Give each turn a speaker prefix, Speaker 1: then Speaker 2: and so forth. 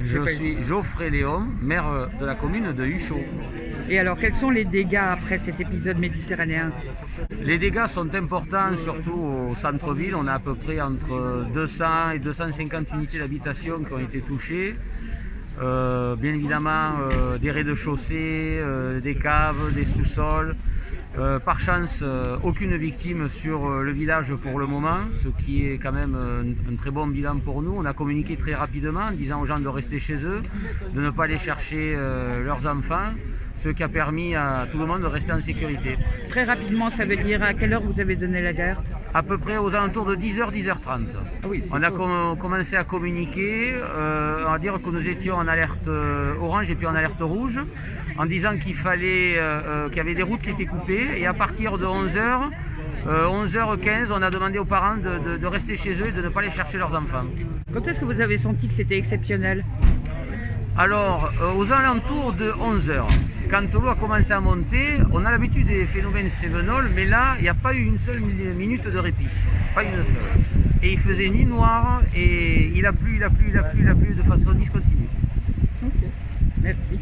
Speaker 1: Je suis Geoffrey Léon, maire de la commune de Huchot.
Speaker 2: Et alors, quels sont les dégâts après cet épisode méditerranéen?
Speaker 1: Les dégâts sont importants, surtout au centre-ville. On a à peu près entre 200 et 250 unités d'habitation qui ont été touchées. Bien évidemment, des rez-de-chaussée, des caves, des sous-sols. Par chance, aucune victime sur le village pour le moment, ce qui est quand même un très bon bilan pour nous. On a communiqué très rapidement en disant aux gens de rester chez eux, de ne pas aller chercher leurs enfants, ce qui a permis à tout le monde de rester en sécurité.
Speaker 2: Très rapidement, ça veut dire à quelle heure vous avez donné l'alerte?
Speaker 1: À peu près aux alentours de 10h, 10h30.
Speaker 2: Ah oui,
Speaker 1: on a commencé à communiquer, à dire que nous étions en alerte orange et puis en alerte rouge, en disant qu'il fallait, qu'il y avait des routes qui étaient coupées. Et à partir de 11h, 11h15, on a demandé aux parents de rester chez eux et de ne pas aller chercher leurs enfants.
Speaker 2: Quand est-ce que vous avez senti que c'était exceptionnel?
Speaker 1: Alors, aux alentours de 11h, quand l'eau a commencé à monter, on a l'habitude des phénomènes cévenols, mais là, il n'y a pas eu une seule minute de répit. Pas une seule. Et il faisait nuit noire et il a plu de façon discontinue.
Speaker 2: Ok, merci.